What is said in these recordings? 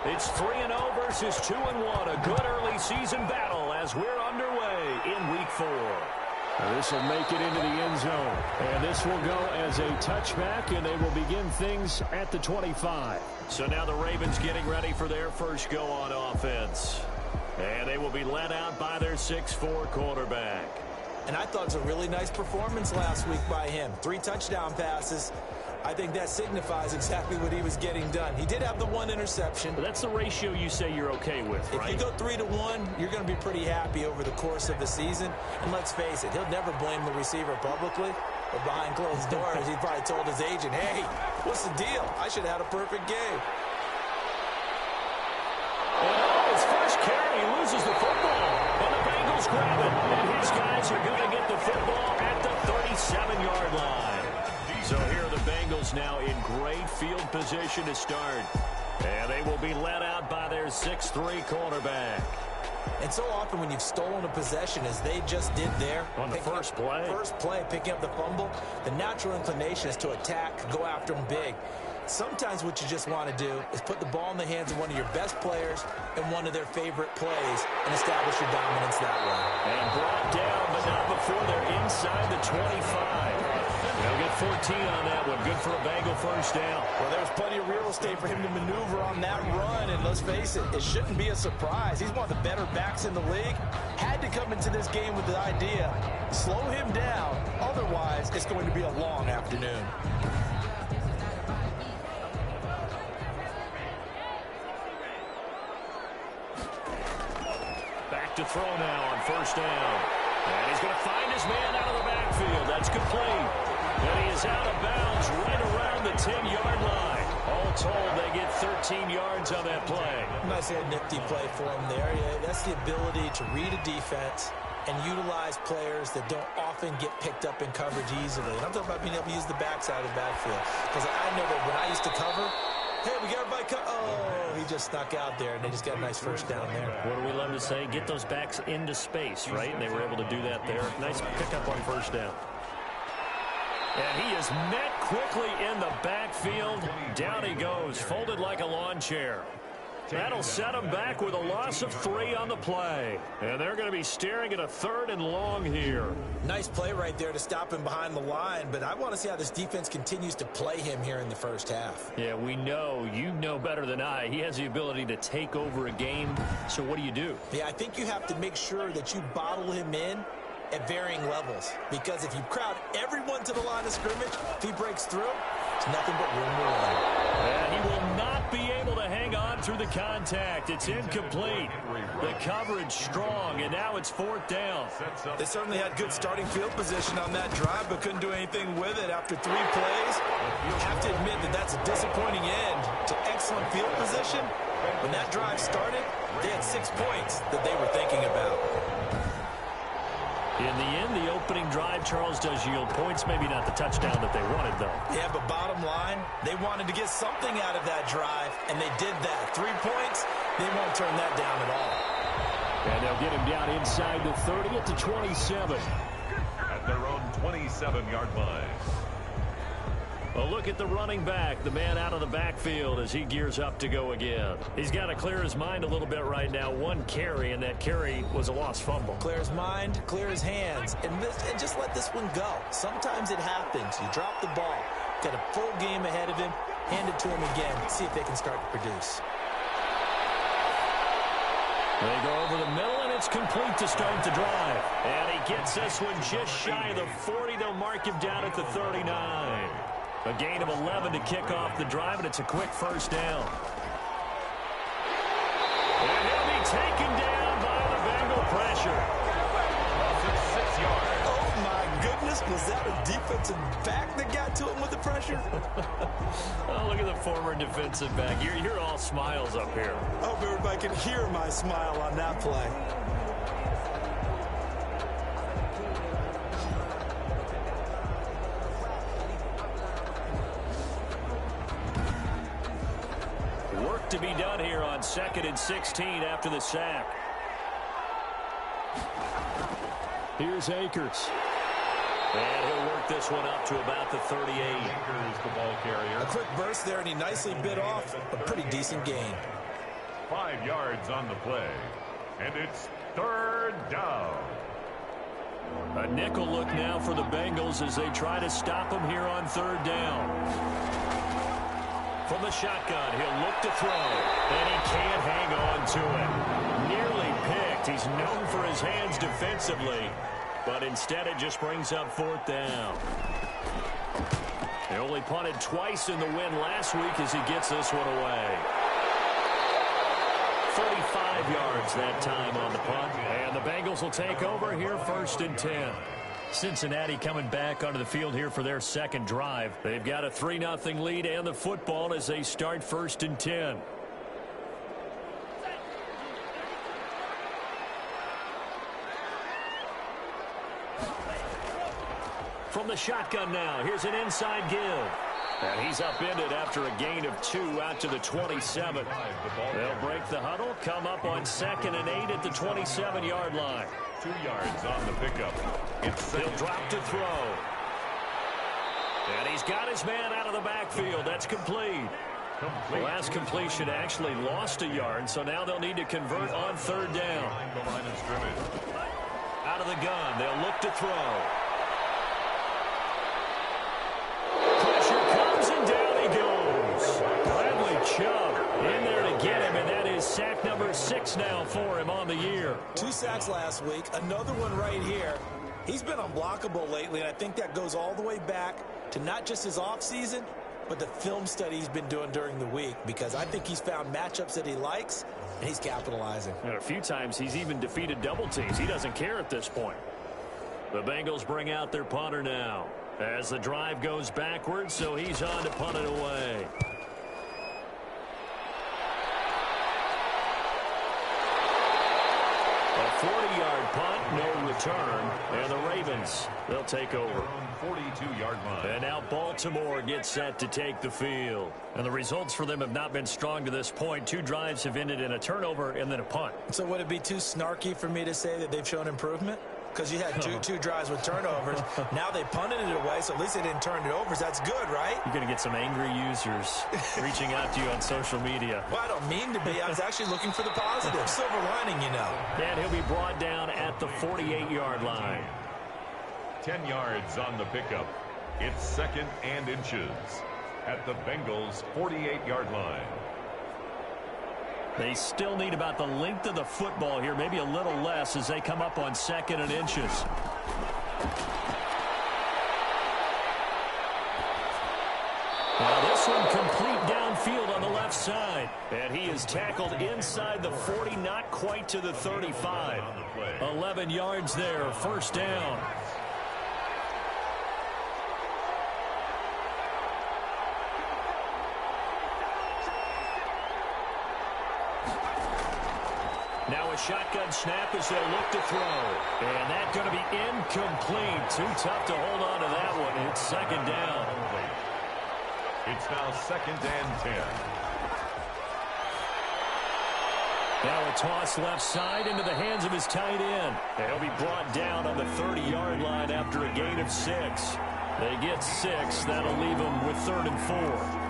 It's 3-0 versus 2-1. A good early season battle as we're underway in Week 4. This will make it into the end zone. And this will go as a touchback, and they will begin things at the 25. So now the Ravens getting ready for their first go on offense. And they will be led out by their 6'4" quarterback. And I thought it was a really nice performance last week by him. 3 touchdown passes. I think that signifies exactly what he was getting done. He did have the 1 interception. But that's the ratio you say you're okay with, right? If you go 3-1, you're going to be pretty happy over the course of the season. And let's face it, he'll never blame the receiver publicly. But behind closed doors, he probably told his agent, hey, what's the deal? I should have had a perfect game. And his first carry, he loses the football. And the Bengals grab it. And his guys are going to get the football at the 37-yard line. So here are the Bengals now in great field position to start. And they will be led out by their 6'3" quarterback. And so often when you've stolen a possession, as they just did there, on the first play, picking up the fumble, the natural inclination is to attack, go after them big. Sometimes what you just want to do is put the ball in the hands of one of your best players in one of their favorite plays and establish your dominance that way. And brought down, but not before they're inside the 25. They'll get 14 on that one. Good for a Bengal first down. Well, there's plenty of real estate for him to maneuver on that run. And let's face it, it shouldn't be a surprise. He's one of the better backs in the league. Had to come into this game with the idea, slow him down. Otherwise, it's going to be a long afternoon. Back to throw now on first down. And he's going to find his man out of the backfield. That's complete. And he is out of bounds right around the 10-yard line. All told, they get 13 yards on that play. Nice little nifty play for him there. Yeah, that's the ability to read a defense and utilize players that don't often get picked up in coverage easily. And I'm talking about being able to use the backside of the backfield. Because I know that when I used to cover, hey, we got everybody oh, he just snuck out there, and they just got a nice first down there. What do we love to say? Get those backs into space, right? And they were able to do that there. Nice pickup on first down. And he is met quickly in the backfield. Down he goes, folded like a lawn chair. That'll set him back with a loss of 3 on the play. And they're going to be staring at a 3rd and long here. Nice play right there to stop him behind the line, but I want to see how this defense continues to play him here in the first half. Yeah, we know. You know better than I. He has the ability to take over a game. So what do? Yeah, I think you have to make sure that you bottle him in at varying levels. Because if you crowd everyone to the line of scrimmage, if he breaks through, it's nothing but room to run. And he will not be able to hang on through the contact. It's incomplete. The coverage strong, and now it's 4th down. They certainly had good starting field position on that drive, but couldn't do anything with it after 3 plays. You have to admit that that's a disappointing end to excellent field position. When that drive started, they had 6 points that they were thinking about. In the end, the opening drive, Charles, does yield points. Maybe not the touchdown that they wanted, though. Yeah, but bottom line, they wanted to get something out of that drive, and they did that. 3 points, they won't turn that down at all. And they'll get him down inside the 30 at the 27. At their own 27-yard line. A look at the running back, the man out of the backfield as he gears up to go again. He's got to clear his mind a little bit right now. 1 carry, and that carry was a lost fumble. Clear his mind, clear his hands, and just let this one go. Sometimes it happens. You drop the ball, got a full game ahead of him, hand it to him again, see if they can start to produce. They go over the middle, and it's complete to start the drive. And he gets this one just shy of the 40. They'll mark him down at the 39. A gain of 11 to kick off the drive, and it's a quick first down. And he'll be taken down by the Bengal pressure. 6 yards. Oh, my goodness. Was that a defensive back that got to him with the pressure? Oh, look at the former defensive back. You're all smiles up here. I hope everybody can hear my smile on that play. To be done here on 2nd and 16 after the sack. Here's Akers. And he'll work this one up to about the 38. Akers, the ball carrier. A quick burst there, and he nicely bit off a pretty decent gain. 5 yards on the play. And it's third down. A nickel look now for the Bengals as they try to stop him here on third down. From the shotgun, he'll look to throw, and he can't hang on to it. Nearly picked. He's known for his hands defensively, but instead it just brings up fourth down. He only punted twice in the win last week as he gets this one away. 45 yards that time on the punt. And the Bengals will take over here first and 10. Cincinnati coming back onto the field here for their second drive. They've got a 3-0 lead and the football as they start first and 10. From the shotgun now, here's an inside give. And he's upended after a gain of 2 out to the 27. They'll break the huddle, come up on 2nd and 8 at the 27-yard line. 2 yards on the pickup. He'll drop to throw. And he's got his man out of the backfield. That's complete. The last completion actually lost a yard, so now they'll need to convert on third down. Out of the gun, they'll look to throw. And down he goes. Bradley Chubb in there to get him, and that is sack number 6 now for him on the year. 2 sacks last week, another one right here. He's been unblockable lately, and I think that goes all the way back to not just his offseason, but the film study he's been doing during the week, because I think he's found matchups that he likes, and he's capitalizing. And a few times he's even defeated double teams. He doesn't care at this point. The Bengals bring out their punter now as the drive goes backwards, so he's on to punt it away. A 40-yard punt, no return, and the Ravens, they'll take over. 42-yard line. And now Baltimore gets set to take the field. And the results for them have not been strong to this point. 2 drives have ended in a turnover and then a punt. So would it be too snarky for me to say that they've shown improvement? Because you had two drives with turnovers. Now they punted it away, so at least they didn't turn it over. So that's good, right? You're going to get some angry users reaching out to you on social media. Well, I don't mean to be. I was actually looking for the positive. Silver lining, you know. And he'll be brought down at the 48-yard line. 10 yards on the pickup. It's 2nd and inches at the Bengals' 48-yard line. They still need about the length of the football here, maybe a little less as they come up on 2nd and inches. Now this one complete downfield on the left side. And he is tackled inside the 40, not quite to the 35. 11 yards there, first down. Now a shotgun snap as they'll look to throw. And that's going to be incomplete. Too tough to hold on to that one. It's 2nd down. It's now 2nd and 10. Now a toss left side into the hands of his tight end. And he'll be brought down on the 30-yard line after a gain of 6. They get 6. That'll leave them with 3rd and 4.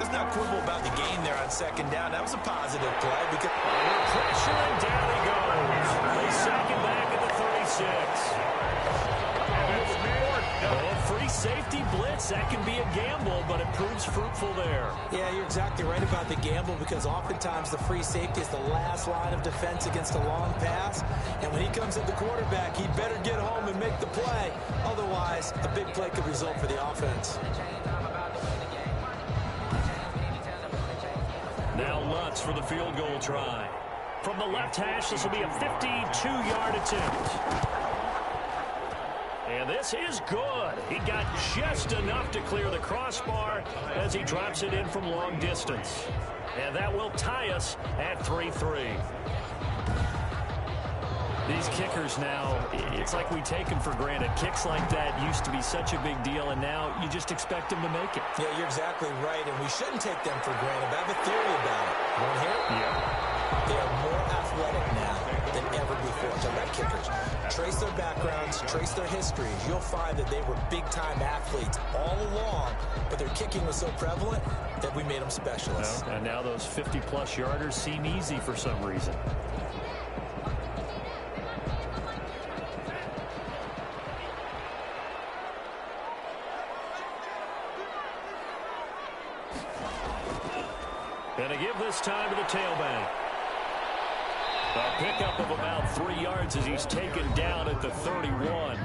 Let's not quibble about the gain there on 2nd down. That was a positive play. Because under pressure, and down he goes. They sack him back at the 36. Free safety blitz. That can be a gamble, but it proves fruitful there. Yeah, you're exactly right about the gamble, because oftentimes the free safety is the last line of defense against a long pass. And when he comes at the quarterback, he better get home and make the play. Otherwise, a big play could result for the offense. Now Lutz for the field goal try. From the left hash, this will be a 52-yard attempt. And this is good. He got just enough to clear the crossbar as he drops it in from long distance. And that will tie us at 3-3. These kickers now, it's like we take them for granted. Kicks like that used to be such a big deal, and now you just expect them to make it. Yeah, you're exactly right, and we shouldn't take them for granted. I have a theory about it. You want to hear it? Yeah. They are more athletic now than ever before. before, talking about kickers. Trace their backgrounds, trace their histories. You'll find that they were big-time athletes all along, but their kicking was so prevalent that we made them specialists. And now those 50-plus yarders seem easy for some reason. And to give this time to the tailback. A pickup of about 3 yards as he's taken down at the 31.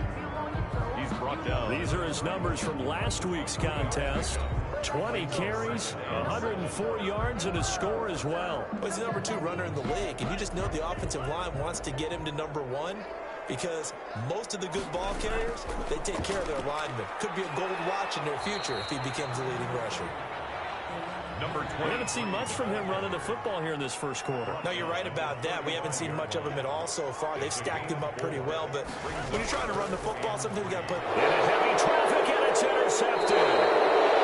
He's brought down. These are his numbers from last week's contest. 20 carries, 104 yards, and a score as well. Well, he's the number 2 runner in the league, and you just know the offensive line wants to get him to number 1 because most of the good ball carriers, they take care of their linemen. Could be a gold watch in their future if he becomes the leading rusher. Number 20. We haven't seen much from him running the football here in this first quarter. No, you're right about that. We haven't seen much of him at all so far. They've stacked him up pretty well, but when you're trying to run the football, sometimes you got to put... In a heavy traffic, and it's intercepted.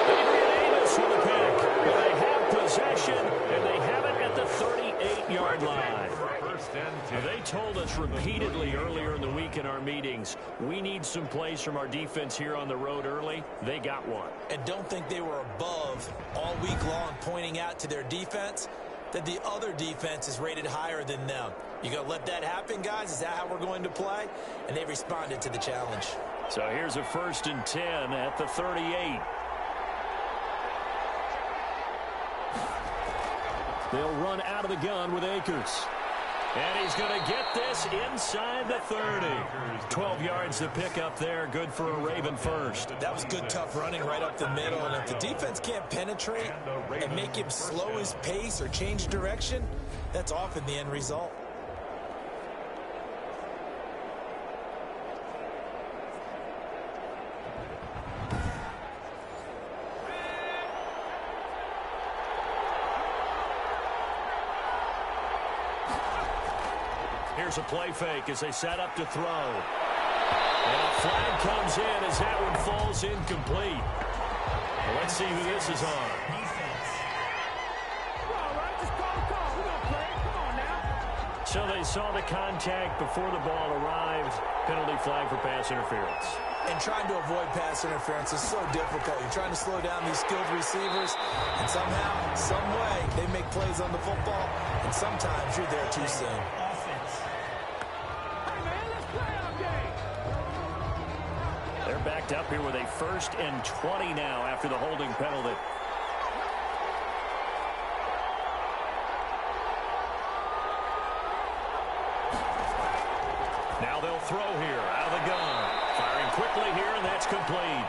Adrian Amos with a pick. Well, they have possession, and they have it at the 38-yard line. Now, they told us repeatedly earlier in the week in our meetings, we need some plays from our defense here on the road early. They got one. And don't think they were above all week long pointing out to their defense that the other defense is rated higher than them. You going to let that happen, guys? Is that how we're going to play? And they responded to the challenge. So here's a 1st and 10 at the 38. They'll run out of the gun with Akers. And he's going to get this inside the 30. 12 yards to pick up there. Good for a Raven first. That was good, tough running right up the middle. And if the defense can't penetrate and make him slow his pace or change direction, that's often the end result. Here's a play fake as they set up to throw. And a flag comes in as that one falls incomplete. Well, let's see who this is on. So they saw the contact before the ball arrived. Penalty flag for pass interference. And trying to avoid pass interference is so difficult. You're trying to slow down these skilled receivers, and somehow, some way, they make plays on the football, and sometimes you're there too soon. They're backed up here with a 1st and 20 now after the holding penalty. Now they'll throw here out of the gun. Firing quickly here, and that's complete.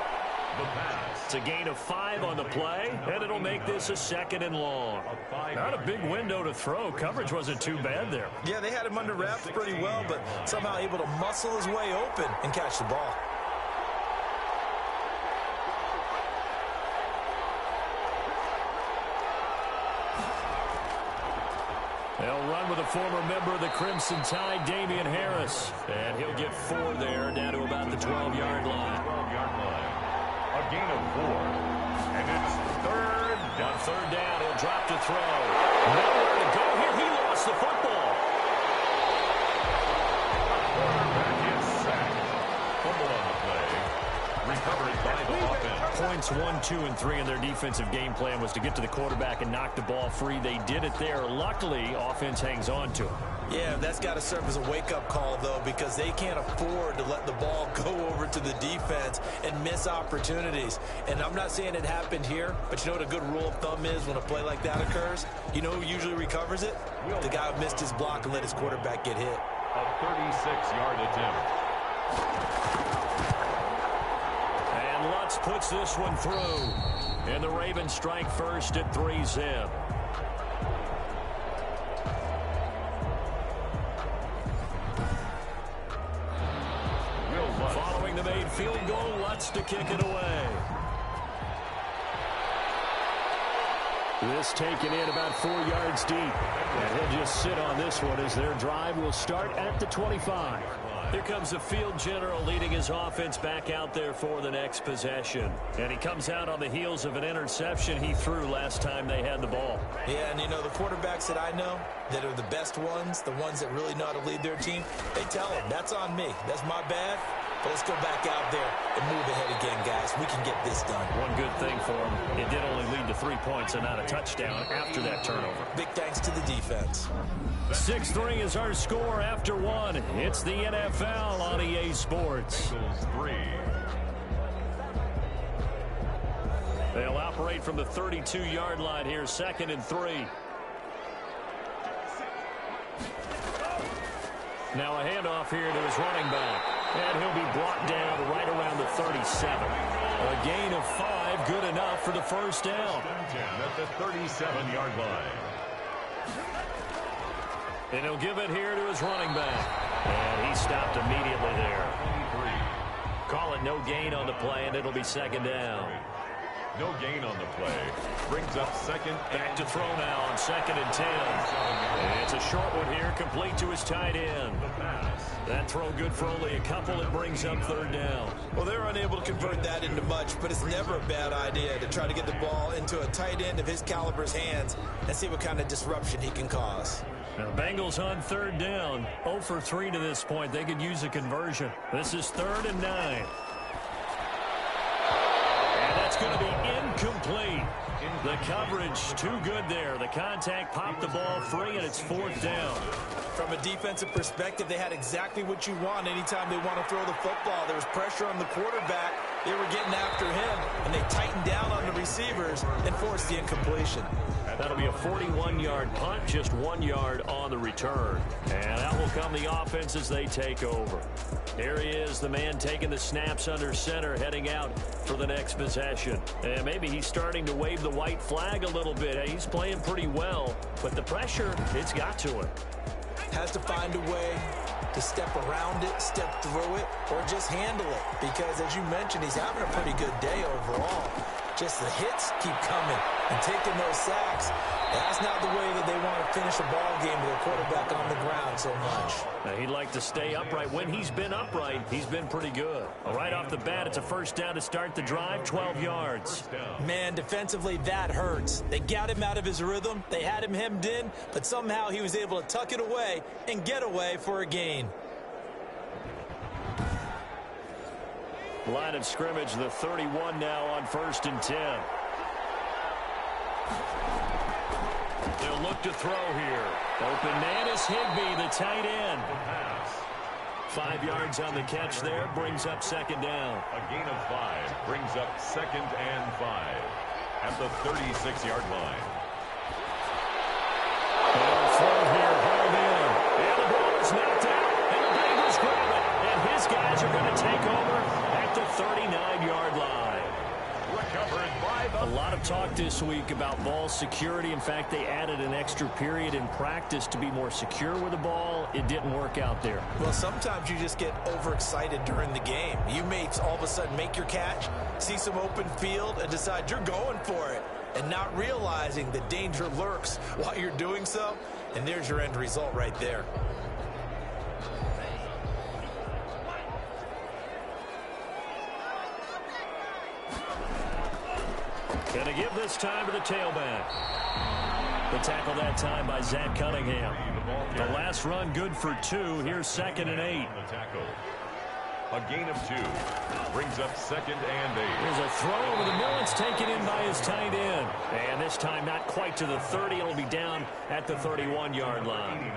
The pass. It's a gain of 5 on the play, and it'll make this a 2nd and long. Not a big window to throw. Coverage wasn't too bad there. Yeah, they had him under wraps pretty well, but somehow able to muscle his way open and catch the ball. They'll run with a former member of the Crimson Tide, Damian Harris. And he'll get 4 there, down to about the 12-yard line. 12-yard line. A gain of 4. And it's 3rd down. On 3rd down, he'll drop to throw. Nowhere to go here. He lost the football. Quarterback is sacked. Fumble on the play. Recovered by the offense. Points 1, 2, and 3 in their defensive game plan was to get to the quarterback and knock the ball free. They did it there. Luckily, offense hangs on to it. Yeah, that's got to serve as a wake-up call, though, because they can't afford to let the ball go over to the defense and miss opportunities. And I'm not saying it happened here, but you know what a good rule of thumb is when a play like that occurs? You know who usually recovers it? The guy who missed his block and let his quarterback get hit. A 36-yard attempt. And Lutz puts this one through. And the Ravens strike first at 3-zip. Following the made field goal, Lutz to kick it away. This taken in about 4 yards deep. And he'll just sit on this one as their drive will start at the 25. Here comes the field general leading his offense back out there for the next possession. And he comes out on the heels of an interception he threw last time they had the ball. Yeah, and you know, the quarterbacks that I know that are the best ones, the ones that really know how to lead their team, they tell them, that's on me. That's my bad. But let's go back out there and move ahead again, guys. We can get this done. One good thing for him, it did only lead to 3 points and not a touchdown after that turnover. Big thanks to the defense. 6-3 is our score after one. It's the NFL on EA Sports. Bengals 3. They'll operate from the 32-yard line here, 2nd and 3. Now a handoff here to his running back. And he'll be brought down right around the 37. A gain of 5, good enough for the first down. At the 37-yard line. And he'll give it here to his running back. And he stopped immediately there. 23. Call it no gain on the play, and it'll be 2nd down. No gain on the play. Brings up 2nd. Back to throw now on 2nd and 10. And it's a short one here, complete to his tight end. That throw good for only a couple. It brings up 3rd down. Well, they're unable to convert that into much, but it's never a bad idea to try to get the ball into a tight end of his caliber's hands and see what kind of disruption he can cause. Now, Bengals on 3rd down. 0 for 3 to this point. They could use a conversion. This is 3rd and 9. And that's going to be incomplete. The coverage too good there. The contact popped the ball free, and it's 4th down. From a defensive perspective, they had exactly what you want anytime they want to throw the football. There was pressure on the quarterback. They were getting after him, and they tightened down on the receivers and forced the incompletion. That'll be a 41-yard punt, just 1 yard on the return. And that will come the offense as they take over. Here he is, the man taking the snaps under center, heading out for the next possession. And maybe he's starting to wave the white flag a little bit. He's playing pretty well, but the pressure, it's got to him. Has to find a way to step around it, step through it, or just handle it. Because, as you mentioned, he's having a pretty good day overall. Just the hits keep coming and taking those sacks. That's not the way that they want to finish a ball game with a quarterback on the ground so much. Now, he'd like to stay upright. When he's been upright, he's been pretty good. Right off the bat, it's a 1st down to start the drive, 12 yards. Man, defensively, that hurts. They got him out of his rhythm. They had him hemmed in, but somehow he was able to tuck it away and get away for a gain. Line of scrimmage, the 31 now on 1st and 10. They'll look to throw here. Open man is Higbee, the tight end. 5 yards on the catch there, brings up 2nd down. A gain of 5 brings up 2nd and 5 at the 36-yard line. And a throw here, held in. And the ball is knocked out, and the Bengals grab it. And his guys are going to take over at the 39-yard line. Recovered by A lot of talk this week about ball security. In fact, they added an extra period in practice to be more secure with the ball. It didn't work out there. Well, sometimes you just get overexcited during the game. You may all of a sudden make your catch, see some open field, and decide you're going for it, and not realizing the danger lurks while you're doing so. And there's your end result right there. Going to give this time to the tailback. The tackle that time by Zach Cunningham. The last run good for 2. Here's 2nd and 8. The tackle. A gain of 2 brings up 2nd and 8. There's a throw over the middle. It's taken in by his tight end. And this time not quite to the 30. It'll be down at the 31-yard line.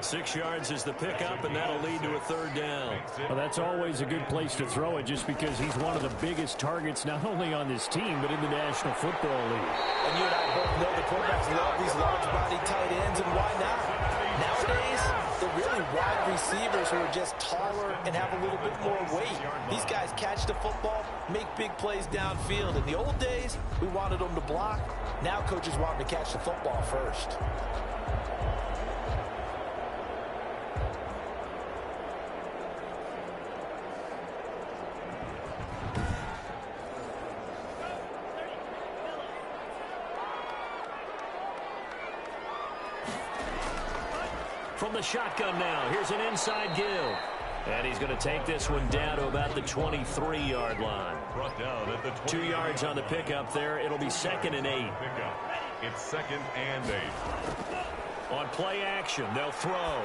6 yards is the pickup, and that'll lead to a 3rd down. Well, that's always a good place to throw it just because he's one of the biggest targets not only on this team but in the National Football League. And you and I both know the quarterbacks love these large-body tight ends, and why not? Nowadays, they're really wide receivers who are just taller and have a little bit more weight. These guys catch the football, make big plays downfield. In the old days, we wanted them to block. Now coaches want them to catch the football first. From the shotgun now, here's an inside give. And he's going to take this one down to about the 23-yard line. Brought down at the 2 yards on the pickup there. It'll be 2nd and 8. It's 2nd and 8. On play action, they'll throw.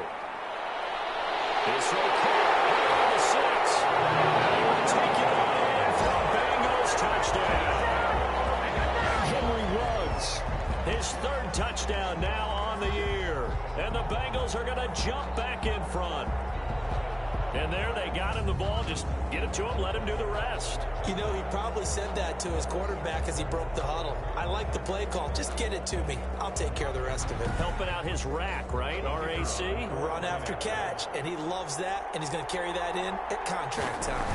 This throw caught the 6. And he will take it away for a Bengals touchdown. Henry Ruggs, his 3rd touchdown now on the year. And the Bengals are going to jump back in front. And there they got him the ball. Just get it to him, let him do the rest. You know, he probably said that to his quarterback as he broke the huddle. I like the play call. Just get it to me. I'll take care of the rest of it. Helping out his rack, right? R-A-C? Run after catch, and he loves that, and he's going to carry that in at contract time.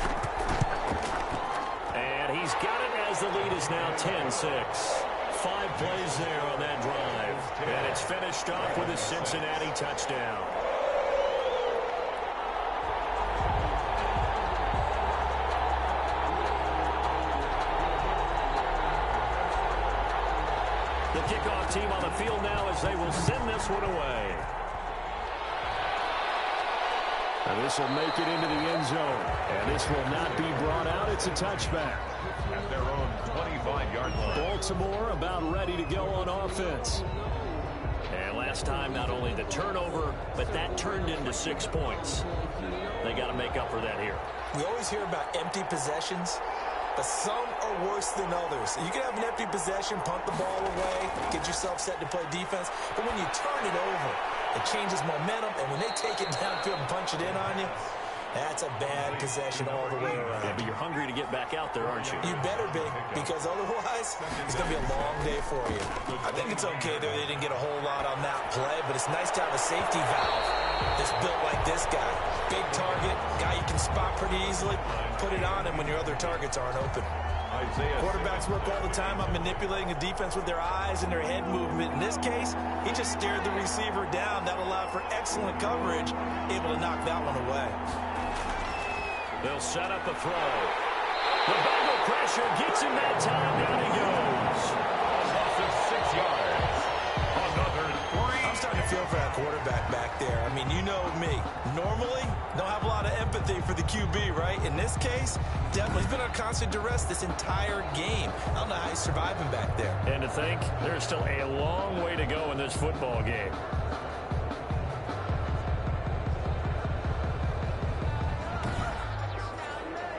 And he's got it as the lead is now 10-6. 5 plays there on that drive. And it's finished off with a Cincinnati touchdown. The kickoff team on the field now as they will send this one away. And this will make it into the end zone. And this will not be brought out. It's a touchback. At their own 25-yard line. Baltimore about ready to go on offense. And last time, not only the turnover, but that turned into 6 points. They got to make up for that here. We always hear about empty possessions, but some are worse than others. You can have an empty possession, punt the ball away, get yourself set to play defense, but when you turn it over, it changes momentum, and when they take it downfield and punch it in on you, that's a bad possession all the way around. Yeah, but you're hungry to get back out there, aren't you? You better be, because otherwise, it's going to be a long day for you. I think it's okay that they didn't get a whole lot on that play, but it's nice to have a safety valve that's built like this guy. Big target, guy you can spot pretty easily. Put it on him when your other targets aren't open. Quarterbacks work all the time on manipulating a defense with their eyes and their head movement. In this case, he just stared the receiver down. That allowed for excellent coverage, able to knock that one away. They'll set up a throw. The Bengal pressure gets him that time. Down he goes. Loss of 6 yards. Another 3. I'm starting to feel for that quarterback back there. I mean, you know me. Normally, don't have a lot of empathy for the QB, right? In this case, definitely he's been on constant duress this entire game. I don't know how he's surviving back there. And to think, there's still a long way to go in this football game.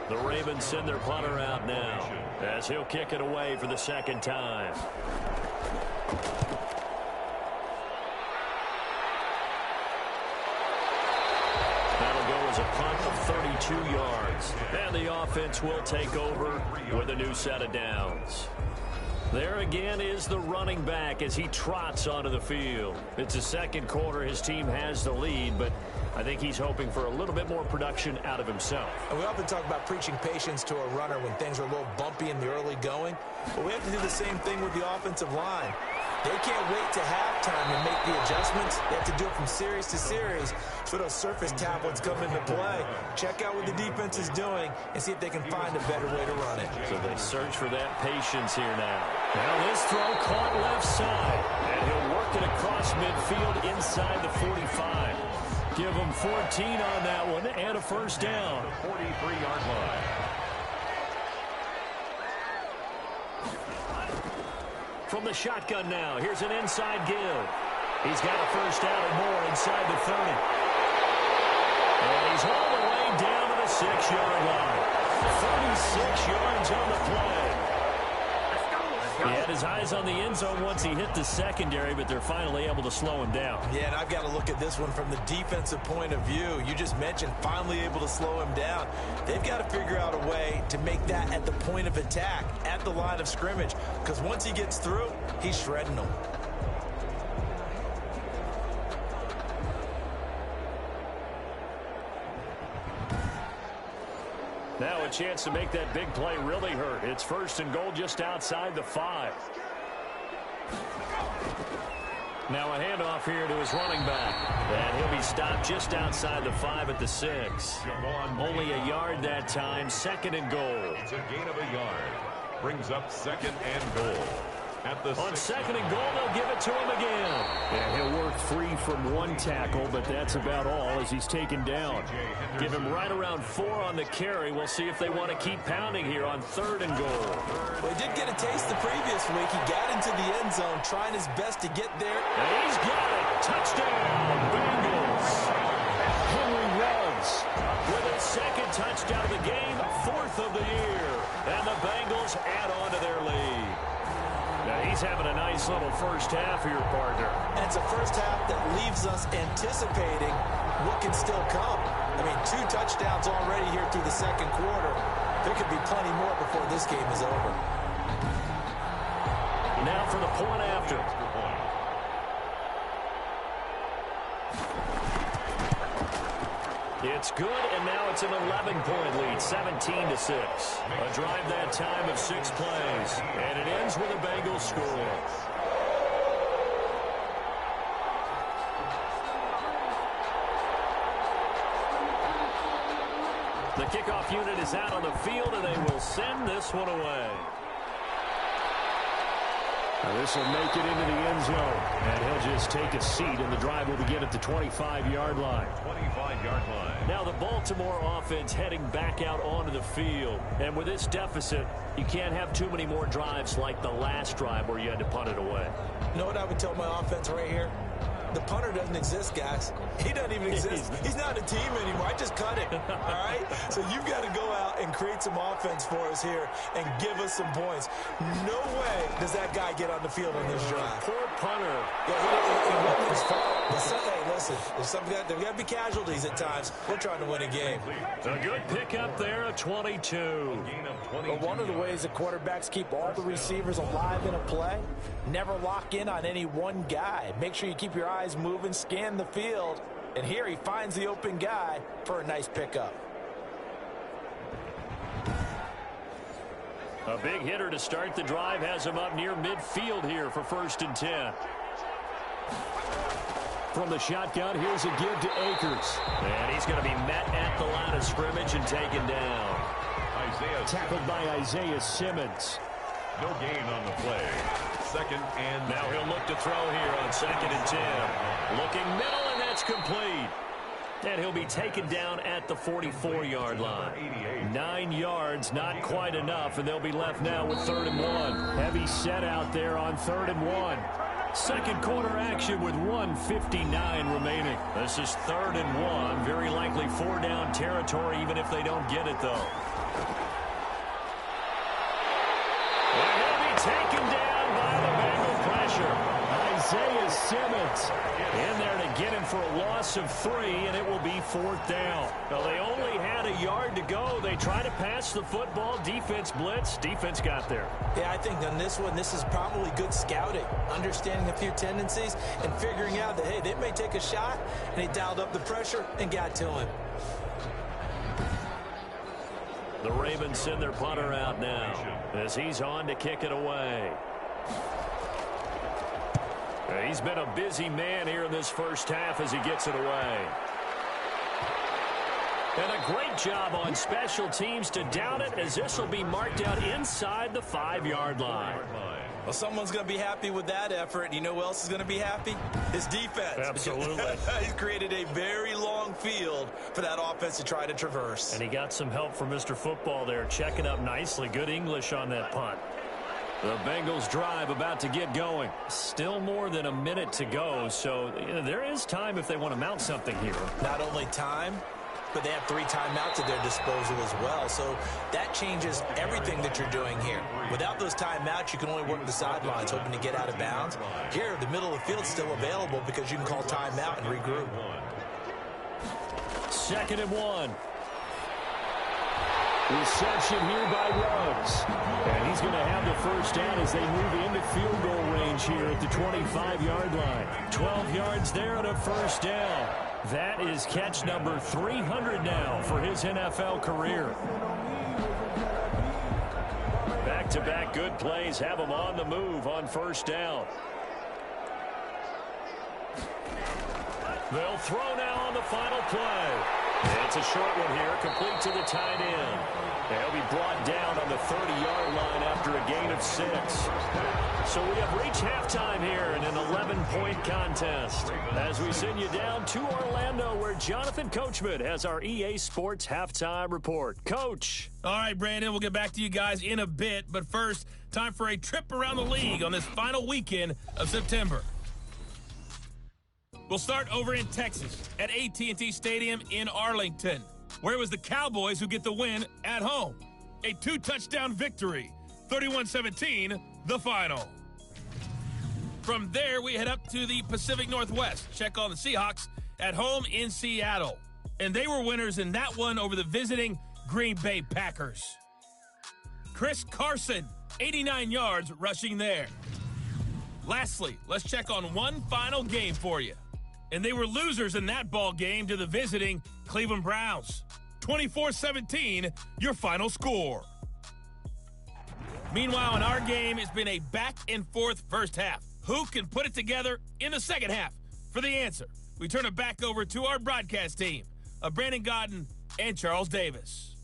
The Ravens send their punter out now as he'll kick it away for the 2nd time. That'll go as a punt of 32 yards. And the offense will take over with a new set of downs. There again is the running back as he trots onto the field. It's the 2nd quarter. His team has the lead, but I think he's hoping for a little bit more production out of himself. And we often talk about preaching patience to a runner when things are a little bumpy in the early going. But we have to do the same thing with the offensive line. They can't wait to halftime and make the adjustments. They have to do it from series to series so those surface tablets come into play. Check out what the defense is doing and see if they can find a better way to run it. So they search for that patience here now. Now this throw caught left side. And he'll work it across midfield inside the 45. Give him 14 on that one and a first down. 43-yard line. From the shotgun now, here's an inside give. He's got a first down and more inside the 30. And he's all the way down to the 6-yard line. 36 yards on the play. He had his eyes on the end zone once he hit the secondary, but they're finally able to slow him down. Yeah, and I've got to look at this one from the defensive point of view. You just mentioned finally able to slow him down. They've got to figure out a way to make that at the point of attack, at the line of scrimmage, because once he gets through, he's shredding them. Now a chance to make that big play really hurt. It's 1st and goal just outside the 5. Now a handoff here to his running back. And he'll be stopped just outside the 5 at the 6. Only a yard that time. 2nd and goal. It's a gain of a yard. Brings up 2nd and goal. At the On 2nd and goal, they'll give it to him again. And he'll work free from one tackle, but that's about all as he's taken down. Give him right around 4 on the carry. We'll see if they want to keep pounding here on 3rd and goal. Well, he did get a taste the previous week. He got into the end zone, trying his best to get there. And he's got it. Touchdown, Bengals. Henry Ruggs with his 2nd touchdown of the game, 4th of the year. And the Bengals add on to their lead. Now he's having a nice little first half here, partner. And it's a first half that leaves us anticipating what can still come. I mean, 2 touchdowns already here through the 2nd quarter. There could be plenty more before this game is over. Now for the point after. It's good, and now it's an 11-point lead, 17-6. A drive that time of 6 plays, and it ends with a Bengals score. The kickoff unit is out on the field, and they will send this one away. Now this will make it into the end zone, and he'll just take a seat, and the drive will begin at the 25-yard line. 25-yard line. Now the Baltimore offense heading back out onto the field. And with this deficit, you can't have too many more drives like the last drive where you had to punt it away. You know what I would tell my offense right here? The punter doesn't exist, guys. He doesn't even exist. He's not a team anymore. I just cut him, all right? So you've got to go out and create some offense for us here and give us some points. No way does that guy get on the field on this drive. Poor punter. Yeah, it wasn't his fault. Hey, listen, there's got to be casualties at times. We're trying to win a game. A good pickup there, a 22. Well, one of the ways the quarterbacks keep all the receivers alive in a play, never lock in on any one guy. Make sure you keep your eyes moving, scan the field, and here he finds the open guy for a nice pickup. A big hitter to start the drive has him up near midfield here for 1st and 10. From the shotgun, here's a give to Akers. And he's going to be met at the line of scrimmage and taken down. Tackled by Isaiah Simmons. No gain on the play. 2nd and... Now he'll look to throw here on 2nd and 10. Looking middle, and that's complete. And he'll be taken down at the 44-yard line. 9 yards, not quite enough, and they'll be left now with 3rd and 1. Heavy set out there on 3rd and 1. 2nd quarter action with 1:59 remaining. This is 3rd and 1. Very likely 4-down territory, even if they don't get it, though. And he'll be taken down by the Bengal pressure. Isaiah Simmons in there to get him for a loss of 3, and it will be 4th down. Now, they only had a yard to go. They try to pass the football. Defense blitz. Defense got there. Yeah, I think on this one, this is probably good scouting, understanding a few tendencies and figuring out that, hey, they may take a shot, and he dialed up the pressure and got to him. The Ravens send their punter out now as he's on to kick it away. He's been a busy man here in this first half as he gets it away. And a great job on special teams to down it, as this will be marked out inside the 5-yard line. Well, someone's going to be happy with that effort. And you know who else is going to be happy? His defense. Absolutely. He's created a very long field for that offense to try to traverse. And he got some help from Mr. Football there, checking up nicely. Good English on that punt. The Bengals drive about to get going. Still more than a minute to go, so there is time if they want to mount something here. Not only time, but they have 3 timeouts at their disposal as well. So that changes everything that you're doing here. Without those timeouts, you can only work the sidelines, hoping to get out of bounds. Here, the middle of the field's still available because you can call timeout and regroup. 2nd and 1. Reception here by Ruggs. And he's going to have the first down as they move into field goal range here at the 25-yard line. 12 yards there and a first down. That is catch number 300 now for his NFL career. Back-to-back good plays have him on the move on first down. They'll throw now on the final play. It's a short one here, complete to the tight end. He'll be brought down on the 30-yard line after a gain of 6. So we have reached halftime here in an 11-point contest as we send you down to Orlando, where Jonathan Coachman has our EA Sports Halftime Report. Coach. All right, Brandon, we'll get back to you guys in a bit. But first, time for a trip around the league on this final weekend of September. We'll start over in Texas at AT&T Stadium in Arlington, where it was the Cowboys who get the win at home. A 2-touchdown victory, 31-17, the final. From there, we head up to the Pacific Northwest. Check on the Seahawks at home in Seattle. And they were winners in that one over the visiting Green Bay Packers. Chris Carson, 89 yards rushing there. Lastly, let's check on one final game for you. And they were losers in that ball game to the visiting Cleveland Browns. 24-17, your final score. Meanwhile, in our game, it's been a back-and-forth first half. Who can put it together in the second half? For the answer, we turn it back over to our broadcast team of Brandon Gaudin and Charles Davis.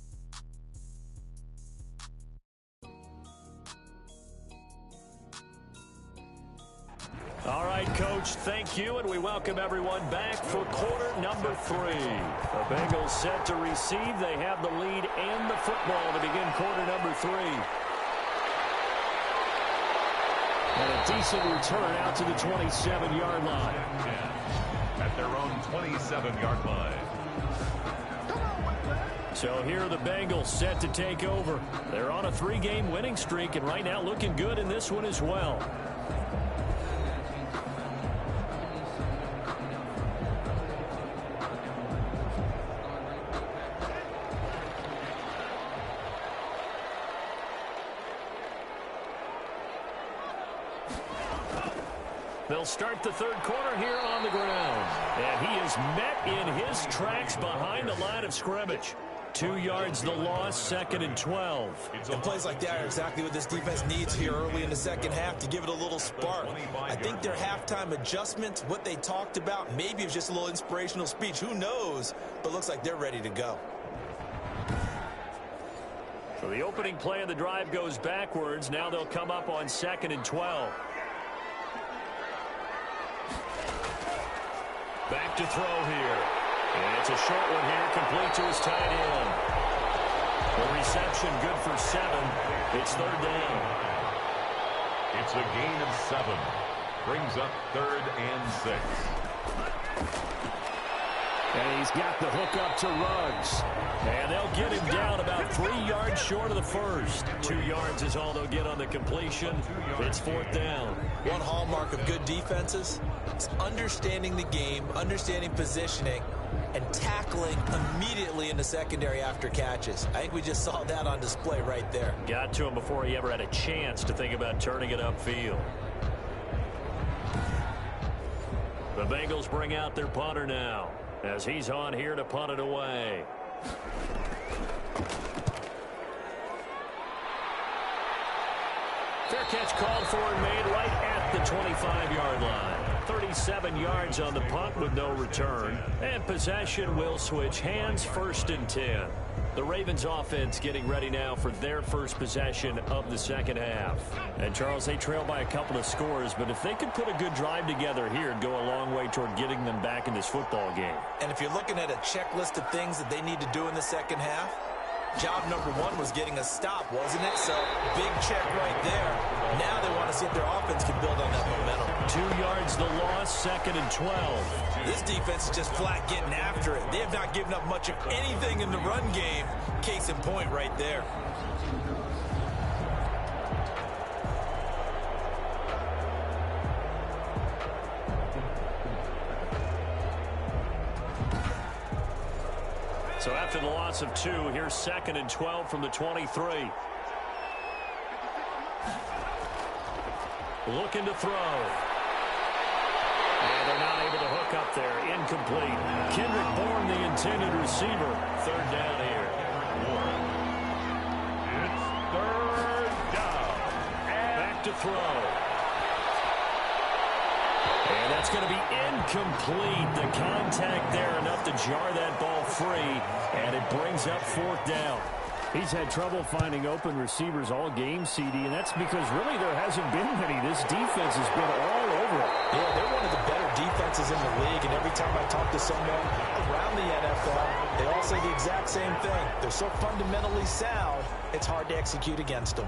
All right, Coach, thank you, and we welcome everyone back for quarter number 3. The Bengals set to receive. They have the lead and the football to begin quarter number 3. And a decent return out to the 27-yard line. At their own 27-yard line. So here are the Bengals set to take over. They're on a 3-game winning streak, and right now looking good in this one as well. They'll start the third quarter here on the ground. And he is met in his tracks behind the line of scrimmage. 2 yards the loss, 2nd and 12. And plays like that are exactly what this defense needs here early in the second half to give it a little spark. I think their halftime adjustments, what they talked about, maybe it was just a little inspirational speech. Who knows? But looks like they're ready to go. So the opening play of the drive goes backwards. Now they'll come up on 2nd and 12. Back to throw here. And it's a short one here, complete to his tight end. The reception good for 7. It's 3rd down. It's a gain of 7. Brings up 3rd and 6. And he's got the hook up to Ruggs. And they'll get him down about 3 yards short of the first. 2 yards is all they'll get on the completion. It's 4th down. One hallmark of good defenses is understanding the game, understanding positioning, and tackling immediately in the secondary after catches. I think we just saw that on display right there. Got to him before he ever had a chance to think about turning it upfield. The Bengals bring out their punter now, as he's on here to punt it away. Fair catch called for and made right at the 25-yard line. 37 yards on the punt with no return. And possession will switch hands, 1st and 10. The Ravens offense getting ready now for their first possession of the second half. And Charles, they trail by a couple of scores, but if they could put a good drive together here, it'd go a long way toward getting them back in this football game. And if you're looking at a checklist of things that they need to do in the second half, job number 1 was getting a stop, wasn't it? So big check right there. Now they want to see if their offense can build on that momentum. 2 yards the loss, 2nd and 12. This defense is just flat getting after it. They have not given up much of anything in the run game. Case in point right there. So after the loss of 2, here's 2nd and 12 from the 23. Looking to throw. And they're not able to hook up there. Incomplete. Kendrick Bourne, the intended receiver. 3rd down here. It's 3rd down. Back to throw. And that's That's going to be incomplete. The contact there enough to jar that ball free, and it brings up fourth down. He's had trouble finding open receivers all game, CD, and that's because really there hasn't been many. This defense has been all over it. Yeah, they're one of the better defenses in the league, and every time I talk to someone around the NFL, they all say the exact same thing. They're so fundamentally sound, it's hard to execute against them.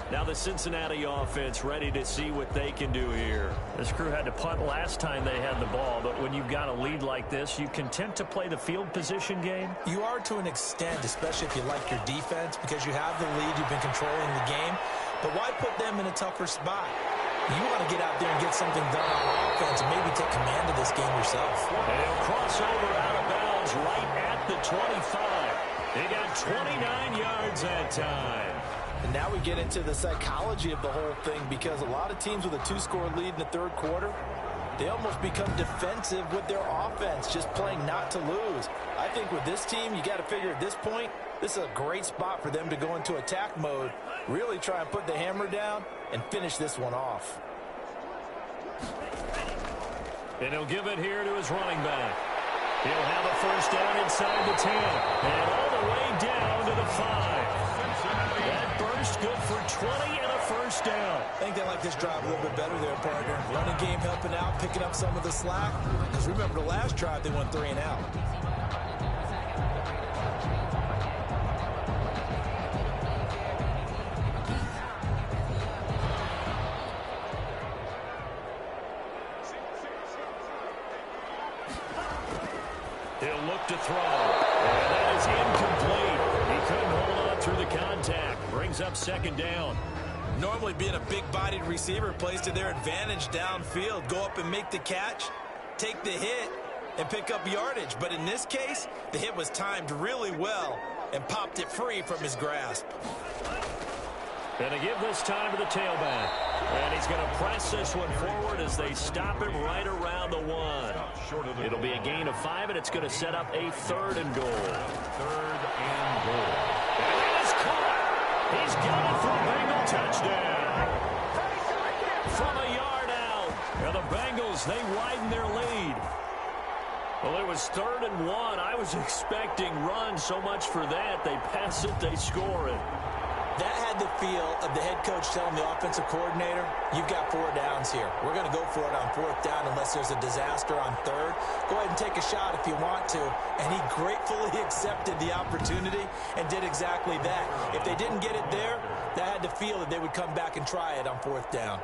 Now the Cincinnati offense ready to see what they can do here. This crew had to punt last time they had the ball, but when you've got a lead like this, you content to play the field position game? You are to an extent, especially if you like your defense, because you have the lead, you've been controlling the game. But why put them in a tougher spot? You want to get out there and get something done on offense and maybe take command of this game yourself. And he'll cross over out of bounds right at the 25. They got 29 yards that time. And now we get into the psychology of the whole thing, because a lot of teams with a two-score lead in the third quarter, they almost become defensive with their offense, just playing not to lose. I think with this team, you got to figure at this point, this is a great spot for them to go into attack mode, really try and put the hammer down and finish this one off. And he'll give it here to his running back. He'll have a first down inside the 10 and all the way down to the 5. That burst good for 20 and a first down. I think they like this drive a little bit better there, partner. Running game helping out, picking up some of the slack. Because remember the last drive, they went 3 and out. He'll look to throw. And that is incomplete. He couldn't hold on through the contact. Brings up second down. Normally being a big-bodied receiver plays to their advantage downfield. Go up and make the catch, take the hit, and pick up yardage. But in this case, the hit was timed really well and popped it free from his grasp. And to give this time to the tailback. And he's going to press this one forward as they stop him right around the 1. It'll be a gain of 5, and it's going to set up a 3rd and goal. 3rd and goal. And it is caught. He's got it for a Bengal touchdown. From a yard out. And the Bengals, they widen their lead. Well, it was 3rd and 1. I was expecting run, so much for that. They pass it, they score it. That had the feel of the head coach telling the offensive coordinator, you've got 4 downs here. We're going to go for it on 4th down unless there's a disaster on 3rd. Go ahead and take a shot if you want to. And he gratefully accepted the opportunity and did exactly that. If they didn't get it there, that had the feel that they would come back and try it on 4th down.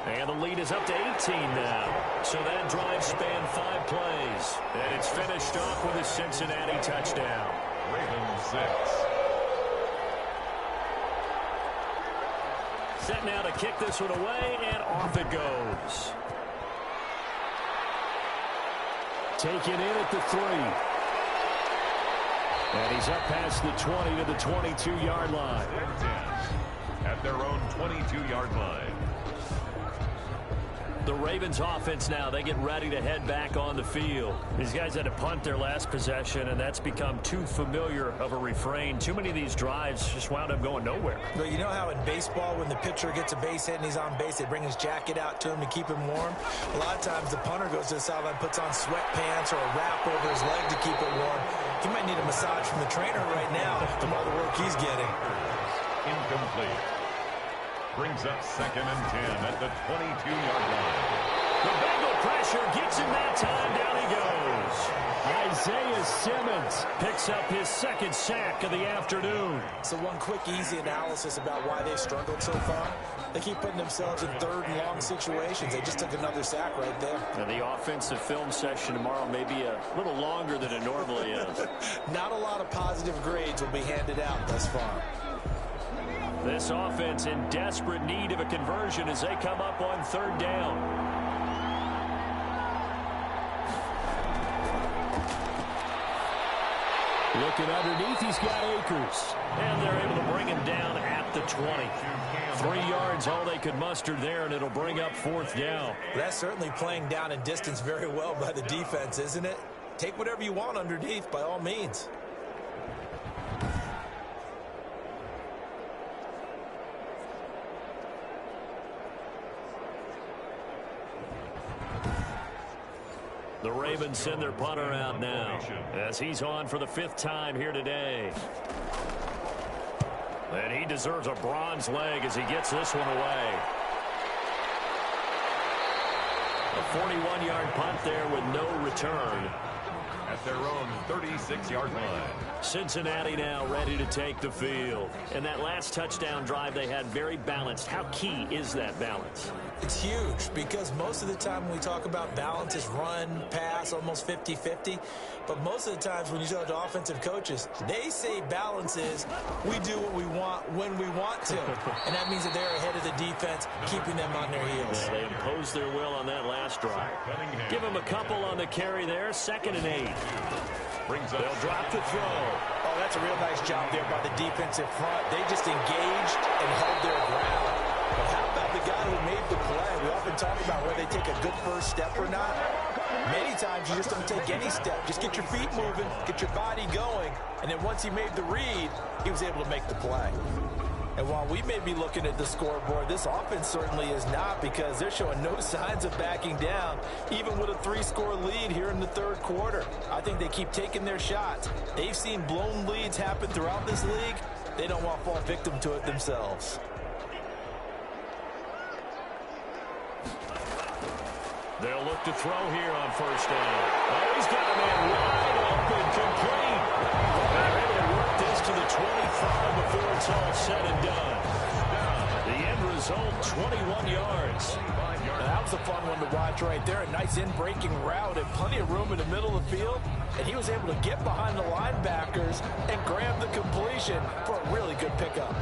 And the lead is up to 18 now. So that drive spanned 5 plays. And it's finished off with a Cincinnati touchdown. Ravens 6. Set now to kick this one away, and off it goes. Taken in at the 3. And he's up past the 20 to the 22-yard line. 10 at their own 22-yard line. The Ravens offense now, they get ready to head back on the field. These guys had to punt their last possession, and that's become too familiar of a refrain. Too many of these drives just wound up going nowhere. But you know how in baseball, when the pitcher gets a base hit and he's on base, they bring his jacket out to him to keep him warm? A lot of times the punter goes to the sideline, puts on sweatpants or a wrap over his leg to keep it warm. He might need a massage from the trainer right now from all the work he's getting. Incomplete. Brings up 2nd and 10 at the 22-yard line. The Bengal pressure gets him that time. Down he goes. Isaiah Simmons picks up his 2nd sack of the afternoon. So one quick, easy analysis about why they've struggled so far. They keep putting themselves in 3rd and long situations. They just took another sack right there. Now the offensive film session tomorrow may be a little longer than it normally is. Not a lot of positive grades will be handed out thus far. This offense in desperate need of a conversion as they come up on 3rd down. Looking underneath, he's got Akers. And they're able to bring him down at the 20. 3 yards, all they could muster there, and it'll bring up 4th down. That's certainly playing down in distance very well by the defense, isn't it? Take whatever you want underneath, by all means. The Ravens send their punter out now as he's on for the 5th time here today. And he deserves a bronze leg as he gets this one away. A 41-yard punt there with no return. At their own 36-yard line. Cincinnati now ready to take the field. And that last touchdown drive they had very balanced. How key is that balance? It's huge because most of the time when we talk about balance, it's run, pass, almost 50-50. But most of the times when you talk to offensive coaches, they say balance is we do what we want when we want to. And that means that they're ahead of the defense, keeping them on their heels. Yeah, they imposed their will on that last drive. Give them a couple on the carry there. 2nd and 8. They'll drop the throw. Oh, that's a real nice job there by the defensive front. They just engaged and held their ground. But how about the guy who made the play? We often talk about whether they take a good first step or not. Many times you just don't take any step. Just get your feet moving, get your body going, and then once he made the read, he was able to make the play. And while we may be looking at the scoreboard, this offense certainly is not, because they're showing no signs of backing down, even with a 3-score lead here in the 3rd quarter. I think they keep taking their shots. They've seen blown leads happen throughout this league. They don't want to fall victim to it themselves. They'll look to throw here on 1st down. Oh, he's got a man wide open, complete. They're able to work this to the 25 before it's all said and done. The end result, 21 yards. Now, that was a fun one to watch right there. A nice in-breaking route and plenty of room in the middle of the field. And he was able to get behind the linebackers and grab the completion for a really good pickup.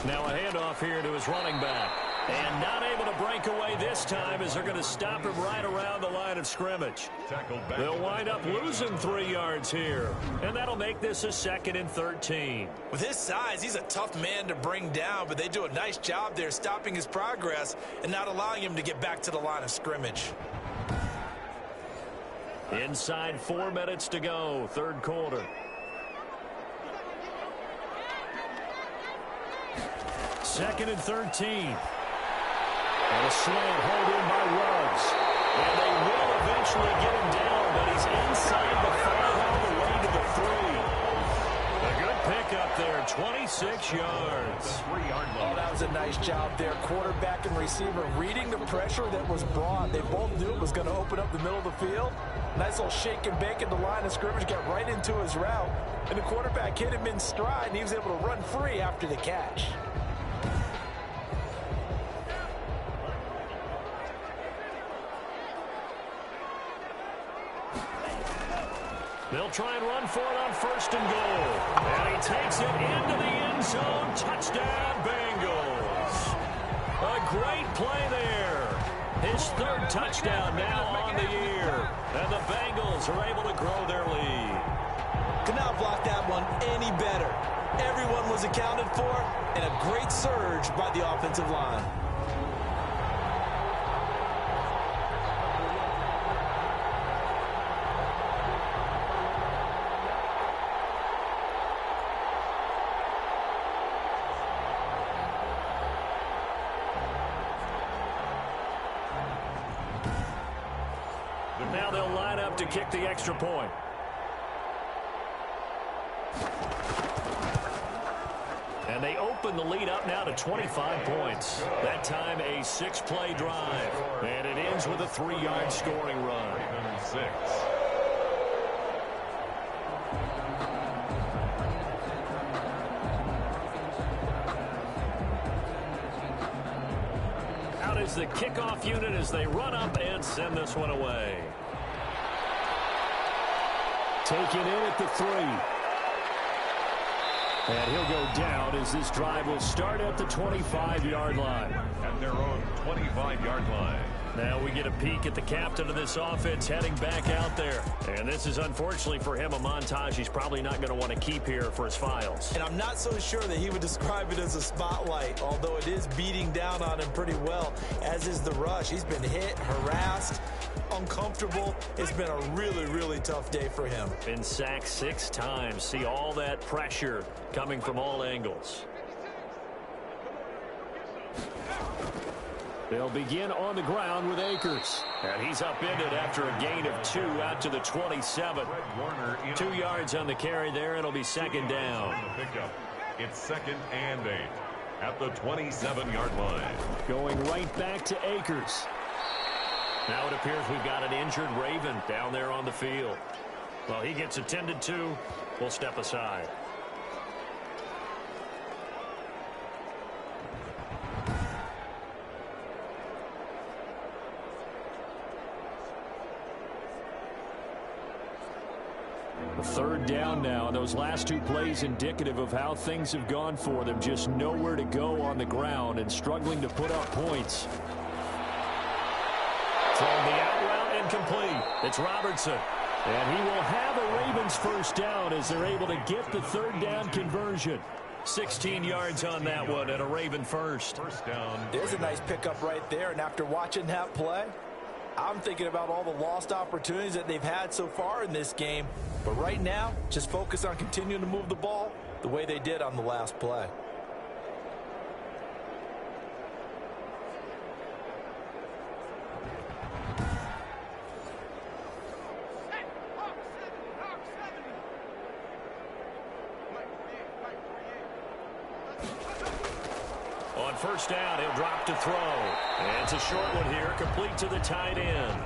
Now a handoff here to his running back. And not able to break away this time as they're going to stop him right around the line of scrimmage. They'll wind up losing 3 yards here. And that'll make this a 2nd and 13. With his size, he's a tough man to bring down, but they do a nice job there stopping his progress and not allowing him to get back to the line of scrimmage. Inside 4 minutes to go, 3rd quarter. 2nd and 13. And a slant hold in by Ruggs. And they will eventually get him down, but he's inside the 5 all the way to the 3. A good pickup there, 26 yards. Oh, that was a nice job there. Quarterback and receiver reading the pressure that was brought. They both knew it was going to open up the middle of the field. Nice little shake and bake at the line of scrimmage, got right into his route. And the quarterback hit him in stride, and he was able to run free after the catch. They'll try and run for it on 1st and goal. And he takes it into the end zone. Touchdown, Bengals. A great play there. His 3rd touchdown now on the year. And the Bengals are able to grow their lead. Could not block that one any better. Everyone was accounted for, and a great surge by the offensive line. Now they'll line up to kick the extra point. And they open the lead up now to 25 points. That time a 6-play drive. And it ends with a 3-yard scoring run. 6. Out is the kickoff unit as they run up and send this one away. Taken in at the 3. And he'll go down as this drive will start at the 25-yard line. At their own 25-yard line. Now we get a peek at the captain of this offense heading back out there. And this is, unfortunately for him, a montage he's probably not going to want to keep here for his files. And I'm not so sure that he would describe it as a spotlight, although it is beating down on him pretty well, as is the rush. He's been hit, harassed, uncomfortable. It's been a really, really tough day for him. Been sacked 6 times. See all that pressure coming from all angles. They'll begin on the ground with Akers. And he's upended after a gain of 2 out to the 27. 2 yards on the carry there. It'll be second down. It's 2nd and 8 at the 27-yard line. Going right back to Akers. Now it appears we've got an injured Raven down there on the field. Well, he gets attended to. We'll step aside. Third down now, and those last 2 plays indicative of how things have gone for them. Just nowhere to go on the ground and struggling to put up points. From the out route, incomplete. It's Robertson. And he will have a Ravens first down as they're able to get the third down conversion. 16 yards on that one and a Raven first. First down. There's a nice pickup right there, and after watching that play, I'm thinking about all the lost opportunities that they've had so far in this game. But right now, just focus on continuing to move the ball the way they did on the last play. On first down, he'll drop to throw. And it's a short one here, complete to the tight end.